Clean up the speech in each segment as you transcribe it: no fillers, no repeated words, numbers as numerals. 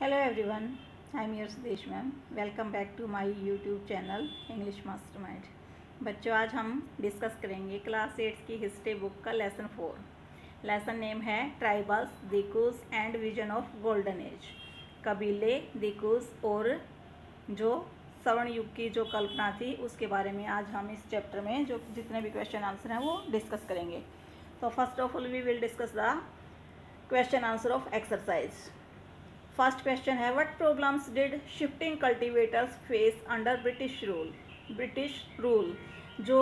Hello everyone, I am your Sudesh ma'am. Welcome back to my YouTube channel English Mastermind. बच्चों, आज हम discuss करेंगे class 8 की history book का लेसन 4। लेसन नेम है tribals, Dikus and vision of golden age. कबीले, दिकूस और जो स्वर्ण युग की जो कल्पना थी उसके बारे में आज हम इस चैप्टर में जो जितने भी क्वेश्चन आंसर हैं वो डिस्कस करेंगे। तो first of all we will discuss the question answer of exercise. First question है, what problems did shifting cultivators face under British rule. British rule जो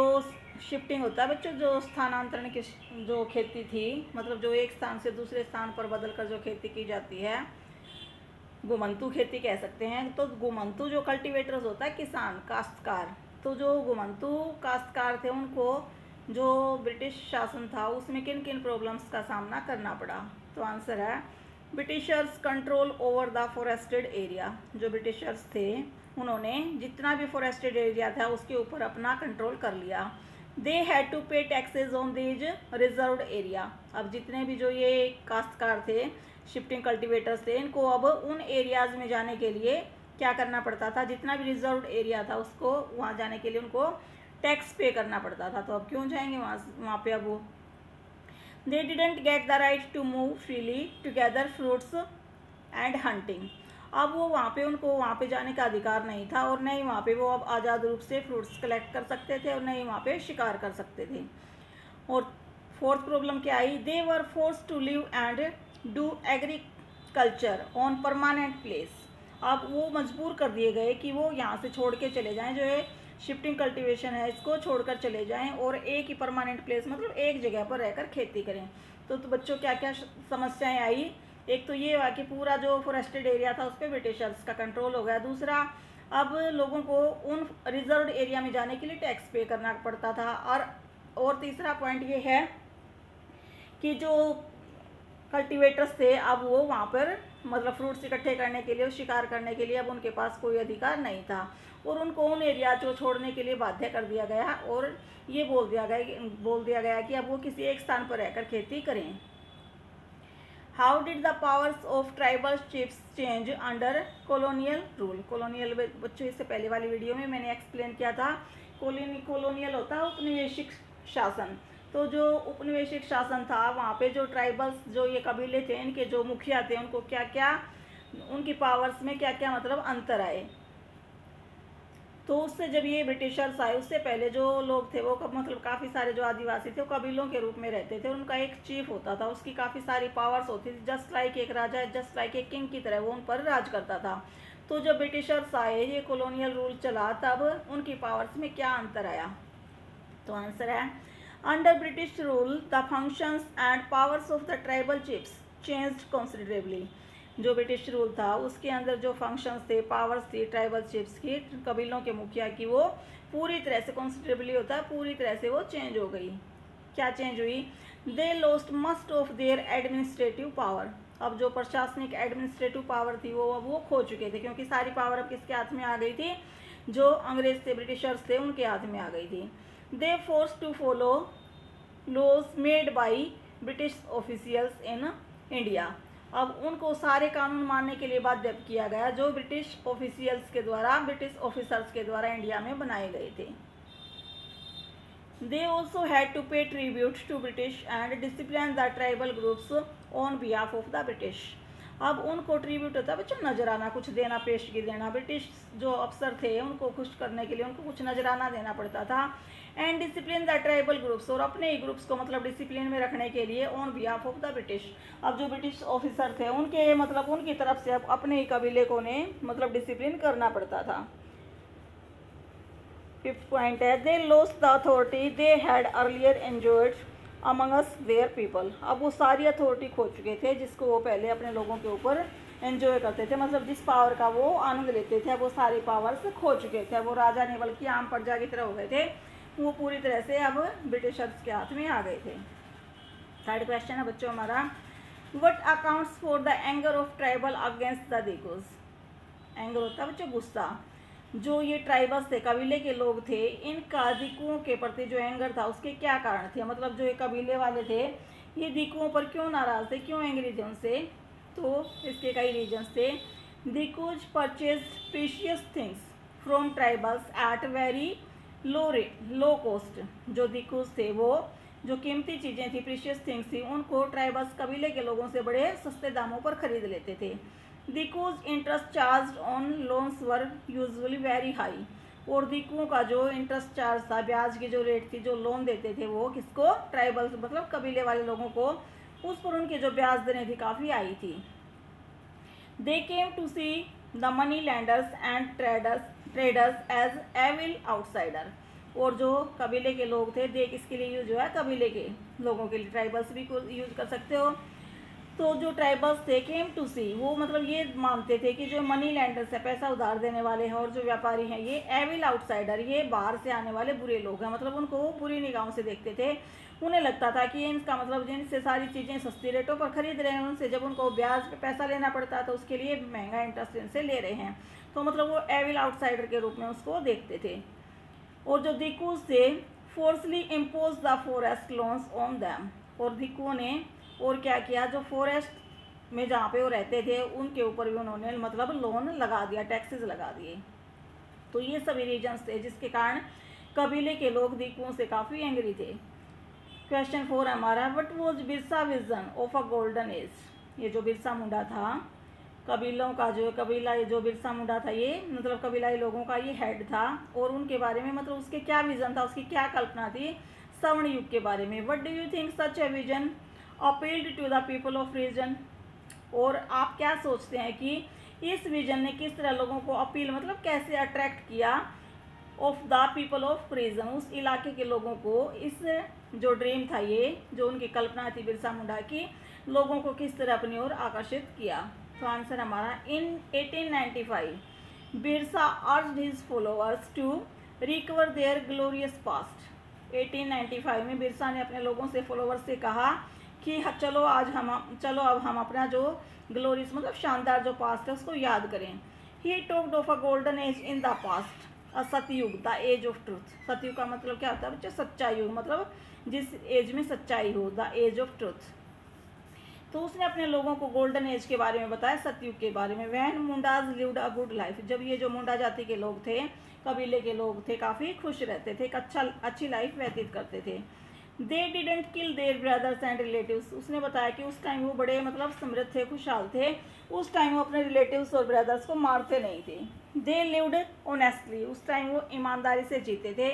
शिफ्टिंग होता है बच्चों, जो स्थानांतरण की जो खेती थी, मतलब जो एक स्थान से दूसरे स्थान पर बदलकर जो खेती की जाती है, गुमंतु खेती कह सकते हैं। तो गुमंतु जो कल्टीवेटर्स होता है किसान, काश्तकार, तो जो गुमंतु काश्तकार थे उनको जो ब्रिटिश शासन था उसमें किन किन प्रॉब्लम्स का सामना करना पड़ा। तो आंसर है Britishers control over the forested area. जो ब्रिटिशर्स थे उन्होंने जितना भी फॉरेस्टेड एरिया था उसके ऊपर अपना कंट्रोल कर लिया। दे हैड टू पे taxes on these reserved area. अब जितने भी जो ये काश्तकार थे, शिफ्टिंग कल्टीवेटर्स थे, इनको अब उन एरियाज में जाने के लिए क्या करना पड़ता था, जितना भी रिजर्व्ड एरिया था उसको वहाँ जाने के लिए उनको टैक्स पे करना पड़ता था। तो अब क्यों जाएंगे वहाँ पे अब वो। They didn't get the right to move freely to gather fruits and hunting। अब वो वहाँ पे उनको वहाँ पे जाने का अधिकार नहीं था और नहीं वहाँ पे वो अब आज़ाद रूप से फ्रूट्स कलेक्ट कर सकते थे और नहीं वहाँ पे शिकार कर सकते थे। और फोर्थ प्रॉब्लम क्या आई, they were force to live and do agriculture on permanent place. अब वो मजबूर कर दिए गए कि वो यहाँ से छोड़ के चले जाएँ, जो है शिफ्टिंग कल्टीवेशन है इसको छोड़कर चले जाएं और एक ही परमानेंट प्लेस मतलब एक जगह पर रहकर खेती करें। तो बच्चों क्या क्या समस्याएं आई। एक तो ये हुआ कि पूरा जो फॉरेस्टेड एरिया था उस पर ब्रिटिशर्स का कंट्रोल हो गया। दूसरा, अब लोगों को उन रिजर्व्ड एरिया में जाने के लिए टैक्स पे करना पड़ता था। और तीसरा पॉइंट ये है कि जो कल्टीवेटर्स थे अब वो वहाँ पर मतलब फ्रूट्स इकट्ठे करने के लिए और शिकार करने के लिए अब उनके पास कोई अधिकार नहीं था और उनको उन एरिया को छोड़ने के लिए बाध्य कर दिया गया और ये बोल दिया गया कि अब वो किसी एक स्थान पर रहकर खेती करें। How did the powers of tribal chiefs change under colonial rule. Colonial बच्चों इससे पहले वाली वीडियो में मैंने एक्सप्लेन किया था। कॉलोनियल होता है उपनिवेशिक शासन। तो जो उपनिवेशिक शासन था वहाँ पे जो ट्राइबल्स जो ये कबीले थे, इनके जो मुखिया थे, उनको क्या क्या उनकी पावर्स में क्या क्या मतलब अंतर आए। तो उससे जब ये ब्रिटिशर्स आए उससे पहले जो लोग थे वो मतलब काफ़ी सारे जो आदिवासी थे वो कबीलों के रूप में रहते थे। उनका एक चीफ होता था, उसकी काफ़ी सारी पावर्स होती थी, जस्ट लाइक एक राजा, जस्ट लाइक एक किंग की तरह वो उन पर राज करता था। तो जब ब्रिटिशर्स आए, ये कॉलोनियल रूल चला, तब उनकी पावर्स में क्या अंतर आया। तो आंसर है under British rule the functions and powers of the tribal chiefs changed considerably. जो ब्रिटिश रूल था उसके अंदर जो फंक्शंस थे, पावर्स थी ट्राइबल चिफ्स की, कबीलों के मुखिया की, वो पूरी तरह से कंसिडरेबली होता है, पूरी तरह से वो चेंज हो गई। क्या चेंज हुई, they lost must of their administrative power. अब जो प्रशासनिक एडमिनिस्ट्रेटिव पावर थी वो अब वो खो चुके थे, क्योंकि सारी पावर अब किसके हाथ में आ गई थी, जो अंग्रेज थे, ब्रिटिशर्स थे, उनके हाथ में आ गई थी। They force to follow laws made by British officials in India. अब उनको सारे कानून मानने के लिए बाध्य किया गया जो ब्रिटिश ऑफिशियल्स के द्वारा, ब्रिटिश ऑफिसर्स के द्वारा इंडिया में बनाए गए थे। They also had to pay tribute to British and discipline the tribal groups on behalf of the British. अब उनको ट्रिब्यूट होता है बच्चों नजराना, कुछ देना, पेशगी देना। ब्रिटिश जो अफसर थे उनको खुश करने के लिए उनको कुछ नजराना देना पड़ता था। And discipline the tribal groups, और अपने ही ग्रुप्स को मतलब डिसिप्लिन में रखने के लिए on behalf of the British. अब जो ब्रिटिश ऑफिसर थे उनके मतलब उनकी तरफ से अब अपने ही कबीले को ने मतलब डिसिप्लिन करना पड़ता था। फिफ्थ पॉइंट है, they lost the authority they had earlier enjoyed amongst their people. अब वो सारी अथॉरिटी खो चुके थे जिसको वो पहले अपने लोगों के ऊपर एंजॉय करते थे, मतलब जिस पावर का वो आनंद लेते थे, अब वो सारी पावर्स खो चुके थे। वो राजा नहीं बल्कि आम प्रजा की तरह हो गए थे, वो पूरी तरह से अब ब्रिटिशर्स के हाथ में आ गए थे। थर्ड क्वेश्चन है बच्चों हमारा, what accounts for the anger of tribal against the dikus. Anger होता है बच्चों गुस्सा। जो ये ट्राइबल्स थे, कबीले के लोग थे, इनका दिकुओं के प्रति जो एंगर था उसके क्या कारण थे, मतलब जो ये कबीले वाले थे ये दिकुओं पर क्यों नाराज थे, क्यों एंग्री थे उनसे। तो इसके कई रीजन्स थे। Dikus purchase precious things from tribals at very low cost. जो दिकूज थे वो जो कीमती चीज़ें थी, प्रीशियस थिंग्स थी, उनको ट्राइबल्स कबीले के लोगों से बड़े सस्ते दामों पर खरीद लेते थे। Dikus interest charge on loans were usually very high. और दिकुओं का जो इंटरेस्ट चार्ज था, ब्याज की जो रेट थी, जो लोन देते थे वो किसको, ट्राइबल्स मतलब कबीले वाले लोगों को, उस पर उनकी जो ब्याज दरें थी काफ़ी आई थी। They came to see the money lenders and traders as evil outsider. और जो कबीले के लोग थे, दे किसके लिए यूज हुआ है, कबीले के लोगों के लिए, ट्राइबल्स भी यूज कर सकते हो। तो जो ट्राइबल्स थे केम टू सी, वो मतलब ये मानते थे कि जो मनी लैंडर्स है, पैसा उधार देने वाले हैं, और जो व्यापारी हैं ये एविल आउटसाइडर, ये बाहर से आने वाले बुरे लोग हैं, मतलब उनको वो बुरी निगाहों से देखते थे। उन्हें लगता था कि इनका मतलब जिनसे सारी चीज़ें सस्ती रेटों पर खरीद रहे हैं, उनसे जब उनको ब्याज पे पैसा लेना पड़ता तो उसके लिए महंगा इंटरेस्ट इनसे ले रहे हैं, तो मतलब वो एविल आउटसाइडर के रूप में उसको देखते थे। और जो दिकूज थे forcely impose the forest loans on them. और दिकुओं ने और क्या किया, जो फॉरेस्ट में जहाँ पे वो रहते थे उनके ऊपर भी उन्होंने मतलब लोन लगा दिया, टैक्सेस लगा दिए। तो ये सभी रीजन्स थे जिसके कारण कबीले के लोग दिकुओं से काफ़ी एंग्री थे। क्वेश्चन 4 हमारा, what was Birsa vision of a golden as. ये जो बिरसा मुंडा था, कबीलों का जो कबीला, ये जो बिरसा मुंडा था, ये मतलब कबीलाई लोगों का ये हेड था, और उनके बारे में मतलब उसके क्या विजन था, उसकी क्या कल्पना थी स्वर्ण युग के बारे में। What do you think such a vision appealed to the people of region. और आप क्या सोचते हैं कि इस विजन ने किस तरह लोगों को अपील मतलब कैसे अट्रैक्ट किया, of the people of region, उस इलाके के लोगों को, इस जो ड्रीम था, ये जो उनकी कल्पना थी बिरसा मुंडा की, लोगों को किस तरह अपनी ओर आकर्षित किया। तो आंसर हमारा, in 1895 Birsa urged his followers to recover their glorious past. 1895 में बिरसा ने अपने लोगों से, फॉलोअर्स से कहा कि चलो अब हम अपना जो ग्लोरियस मतलब शानदार जो पास्ट है उसको याद करें। He talked of a golden age in the past, a Satyug, the as of truth. सतयुग का मतलब क्या होता है बच्चे, सच्चा युग, मतलब जिस एज में सच्चाई हो, द एज ऑफ ट्रूथ। तो उसने अपने लोगों को गोल्डन एज के बारे में बताया, सतयुग के बारे में। When Mundas lived a good life, जब ये जो मुंडा जाति के लोग थे, कबीले के लोग थे, काफ़ी खुश रहते थे, अच्छी लाइफ व्यतीत करते थे। They didn't kill their brothers and relatives, उसने बताया कि उस टाइम वो बड़े मतलब समृद्ध थे, खुशहाल थे, उस टाइम वो अपने रिलेटिव्स और ब्रदर्स को मारते नहीं थे। दे लिव्ड ऑनेस्टली, उस टाइम वो ईमानदारी से जीते थे।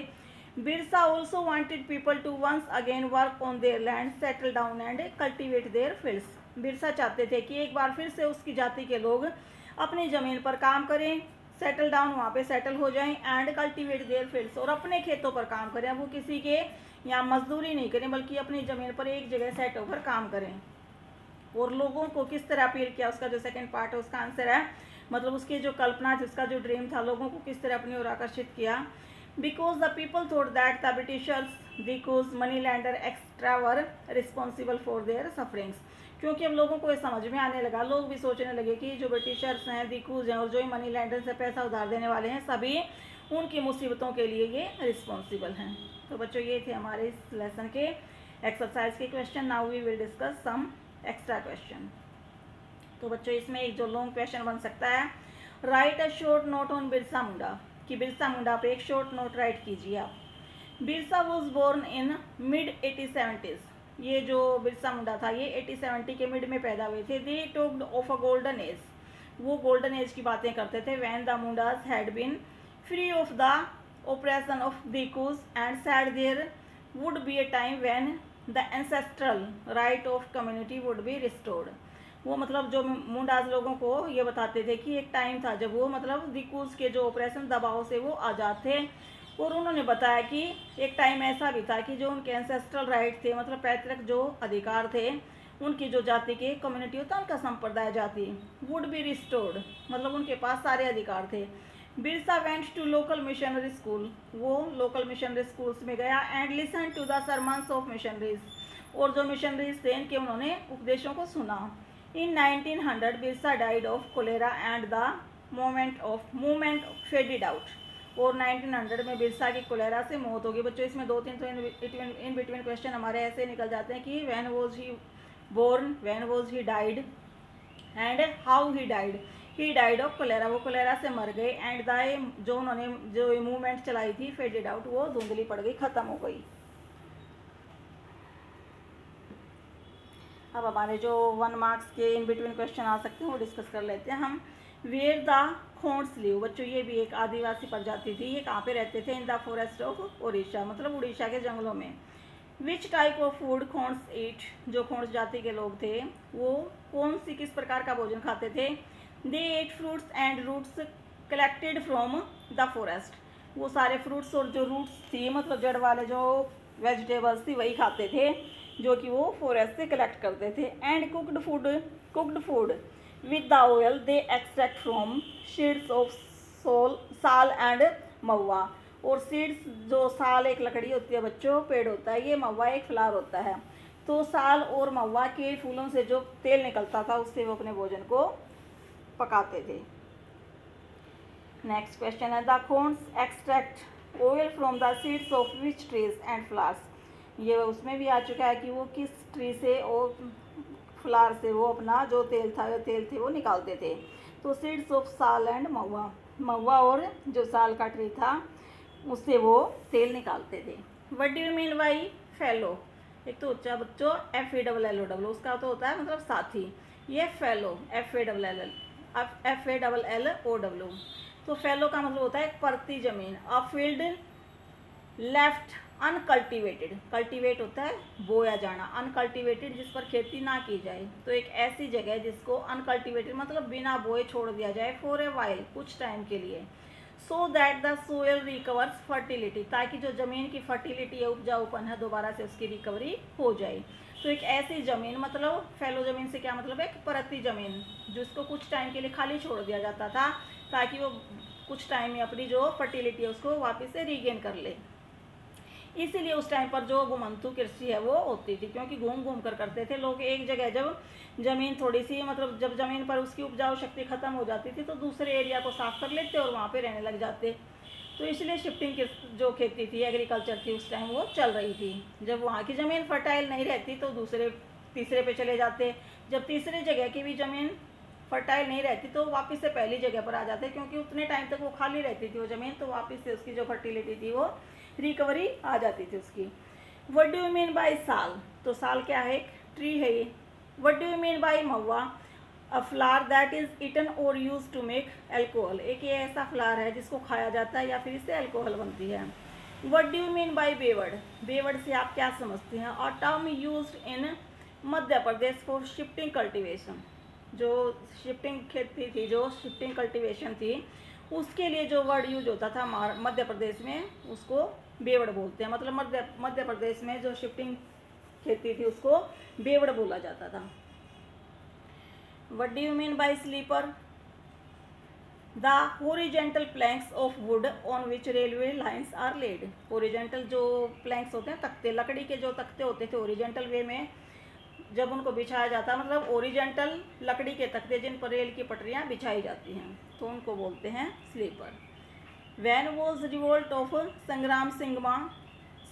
Birsa also wanted people to once again work on their land, settle down and cultivate their fields. Birsa चाहते थे कि एक बार फिर से उसकी जाति के लोग अपनी ज़मीन पर काम करें, सेटल डाउन, वहाँ पे सेटल हो जाएं, एंड कल्टिवेट देयर फील्ड्स, और अपने खेतों पर काम करें। वो किसी के यहाँ मजदूरी नहीं करें, बल्कि अपनी ज़मीन पर एक जगह सेट होकर काम करें। और लोगों को किस तरह अपील किया, उसका जो सेकंड पार्ट है उसका आंसर है, मतलब उसकी जो कल्पना थी, उसका जो ड्रीम था, लोगों को किस तरह अपनी ओर आकर्षित किया। Because the people thought that the Britishers because money lender extra were responsible for their sufferings, क्योंकि अब लोगों को ये समझ में आने लगा, लोग भी सोचने लगे कि जो ब्रिटिशर्स हैं, दिकूज हैं, और जो मनी लैंडर से पैसा उधार देने वाले हैं, सभी उनकी मुसीबतों के लिए ये रिस्पॉन्सिबल हैं। तो बच्चों ये थे हमारे इस लेसन के एक्सरसाइज के question. Now we will discuss some extra question. तो बच्चों इसमें एक जो लॉन्ग क्वेश्चन बन सकता है, write a short note on Birsa Munda, कि बिरसा मुंडा पे एक शॉर्ट नोट राइट कीजिए आप। Birsa was born in mid 1870s, ये जो बिरसा मुंडा था ये 1870 के मिड में पैदा हुए थे। They talked of a golden age, वो गोल्डन एज की बातें करते थे। When the Mundas had been free of the oppression of Dikus and said there would be a time when the ancestral right of community would be restored। वो मतलब जो मुंडाज लोगों को ये बताते थे कि एक टाइम था जब वो मतलब दिकूस के जो ऑपरेशन दबाव से वो आज़ाद थे, और उन्होंने बताया कि एक टाइम ऐसा भी था कि जो उनके एंसेस्ट्रल राइट थे, मतलब पैतृक जो अधिकार थे, उनकी जो जाति के कम्युनिटी होता है, उनका संप्रदाय जाति, वुड बी रिस्टोर्ड, मतलब उनके पास सारे अधिकार थे। Birsa went to local missionary school, वो लोकल मिशनरी स्कूल्स में गया, and listen to the sermons of missionaries, और जो मिशनरीज थे इनके उन्होंने उपदेशों को सुना। In 1900 Birsa died of cholera and the movement faded out, और 1900 में बिरसा की कोलेरा से मौत होगी। बच्चों इसमें 2-3 तो इन बिटवीन क्वेश्चन हमारे ऐसे निकल जाते हैं कि when was he born, when was he died, and how he died. He died of cholera, वो कोलेरा से मर गए। एंड दाई, जो उन्होंने जो मूवमेंट चलाई थी, फेडेड आउट, वो धुंधली पड़ गई, ख़त्म हो गई। अब हमारे जो 1 मार्क्स के इन बिटवीन क्वेश्चन आ सकते हैं वो डिस्कस कर लेते हैं हम। वेयर द खोंड्स लिव, बच्चों ये भी एक आदिवासी प्रजाति थी। ये कहाँ पे रहते थे? In the forest of Orissa, मतलब उड़ीसा के जंगलों में। विच टाइप ऑफ फूड खोंड्स ईट, जो खोंड्स जाति के लोग थे वो कौन सी किस प्रकार का भोजन खाते थे? They ate fruits and roots collected from the forest, वो सारे फ्रूट्स और जो रूट्स थी, मतलब जड़ वाले जो वेजिटेबल्स थी वही खाते थे, जो कि वो फॉरेस्ट से कलेक्ट करते थे। And cooked food with the oil they extract from seeds of साल एंड महुआ, और सीड्स, जो साल एक लकड़ी होती है बच्चों, पेड़ होता है, ये महुआ एक फ्लावर होता है। तो साल और महुआ के फूलों से जो तेल निकलता था उससे वो अपने भोजन को पकाते थे। नेक्स्ट क्वेश्चन है the Khonds extract oil from the seeds of which trees and flowers, ये उसमें भी आ चुका है कि वो किस ट्री से और फ्लावर से वो अपना जो तेल थे वो निकालते थे। तो सीड्स ऑफ साल एंड महुआ, महुआ और जो साल का ट्री था उससे वो तेल निकालते थे। What do you mean by fellow, एक तो होता है बच्चों FALLO, उसका तो होता है मतलब साथी, ये फेलो FALLO। तो फेलो का मतलब होता है एक परती जमीन। A field left uncultivated, cultivate होता है बोया जाना, अनकल्टिवेटेड जिस पर खेती ना की जाए, तो एक ऐसी जगह जिसको अनकल्टिवेटेड मतलब बिना बोए छोड़ दिया जाए, फॉर ए वाइल, कुछ टाइम के लिए। So that the soil recovers fertility, ताकि जो ज़मीन की फर्टिलिटी है, उपजाऊपन है, दोबारा से उसकी रिकवरी हो जाए। तो एक ऐसी ज़मीन, मतलब फैलो ज़मीन से क्या मतलब है? एक परती ज़मीन जिसको कुछ टाइम के लिए खाली छोड़ दिया जाता था, ताकि वो कुछ टाइम में अपनी जो फर्टिलिटी है उसको वापस से रीगेन कर ले। इसीलिए उस टाइम पर जो घुमंतु कृषि है वो होती थी, क्योंकि घूम घूम कर करते थे लोग एक जगह। जब ज़मीन थोड़ी सी, मतलब जब ज़मीन पर उसकी उपजाऊ शक्ति ख़त्म हो जाती थी तो दूसरे एरिया को साफ कर लेते और वहाँ पे रहने लग जाते। तो इसलिए शिफ्टिंग की जो खेती थी, एग्रीकल्चर थी, उस टाइम वो चल रही थी। जब वहाँ की ज़मीन फर्टाइल नहीं रहती तो तीसरे पे चले जाते। जब तीसरी जगह की भी ज़मीन फर्टाइल नहीं रहती तो वापस से पहली जगह पर आ जाते, क्योंकि उतने टाइम तक वो खाली रहती थी वो ज़मीन, तो वापस से उसकी जो फर्टिलिटी थी वो रिकवरी आ जाती थी उसकी। What do you mean by sal, तो साल क्या है? एक ट्री है ये। What do you mean by mahua? A flower that is eaten और यूज टू मेक एल्कोहल, एक ये ऐसा फ्लावर है जिसको खाया जाता है या फिर इससे एल्कोहल बनती है। What do you mean by bewar, bewar से आप क्या समझते हैं? और term used in Madhya Pradesh for shifting cultivation, जो शिफ्टिंग खेती थी, जो शिफ्टिंग कल्टिवेशन थी, उसके लिए जो वर्ड यूज होता था मध्य प्रदेश में, उसको बेवड़ बोलते हैं। मतलब मध्य प्रदेश में जो शिफ्टिंग खेती थी उसको बेवड़ बोला जाता था। What do you mean by sleeper? The horizontal planks of wood on which railway lines are laid, horizontal जो प्लैंक्स होते हैं, तख्ते, लकड़ी के जो तख्ते होते थे, हॉरिजेंटल वे में जब उनको बिछाया जाता, मतलब ओरिजेंटल लकड़ी के तख्ते जिन पर रेल की पटरियां बिछाई जाती हैं, तो उनको बोलते हैं sleeper. When was revolt of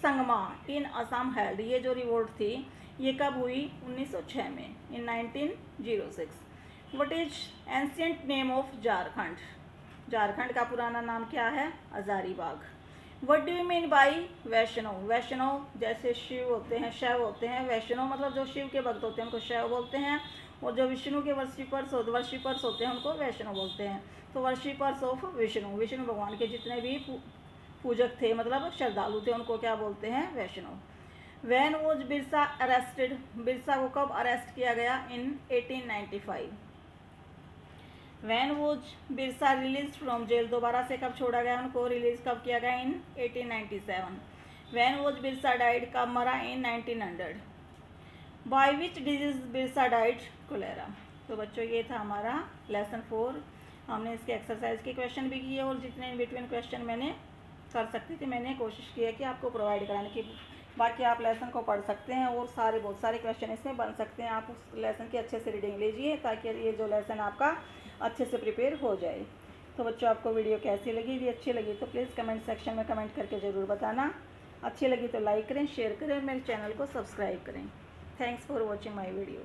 Sangma in Assam held, ये जो रिवोल्ट थी ये कब हुई? 1906 में, in 1906। What is ancient name of Jharkhand, Jharkhand का पुराना नाम क्या है? Hazaribagh. What do you mean by Vaishnav, Vaishnav जैसे शिव होते हैं, शैव होते हैं, वैष्णव मतलब जो शिव के भक्त होते हैं उनको शैव बोलते हैं, और जो विष्णु के वर्शिपर्स होते हैं उनको वैष्णव बोलते हैं। तो वर्शिपर्स ऑफ विष्णु, विष्णु भगवान के जितने भी पूजक थे, मतलब श्रद्धालु थे, उनको क्या बोलते हैं? Vaishnav. When was Birsa arrested, Birsa को कब अरेस्ट किया गया? In 1895। When was Birsa release from jail, दोबारा से कब छोड़ा गया उनको? रिलीज कब किया गया? In 1897। When was Birsa died, कब मरा? In 1900। By which disease Birsa died? Cholera. तो बच्चों ये था हमारा लेसन 4। हमने इसके एक्सरसाइज के क्वेश्चन भी किए और जितने इन बिटवीन क्वेश्चन मैंने कर सकती थी मैंने कोशिश की है कि आपको प्रोवाइड कराने की। बाकी आप लेसन को पढ़ सकते हैं और बहुत सारे क्वेश्चन इसमें बन सकते हैं। आप उस लेसन की अच्छे से रीडिंग लीजिए ताकि ये जो लेसन आपका अच्छे से प्रिपेयर हो जाए। तो बच्चों आपको वीडियो कैसी लगी? यदि अच्छी लगी तो प्लीज़ कमेंट सेक्शन में कमेंट करके ज़रूर बताना। अच्छी लगी तो लाइक करें, शेयर करें, मेरे चैनल को सब्सक्राइब करें। Thanks for watching my video.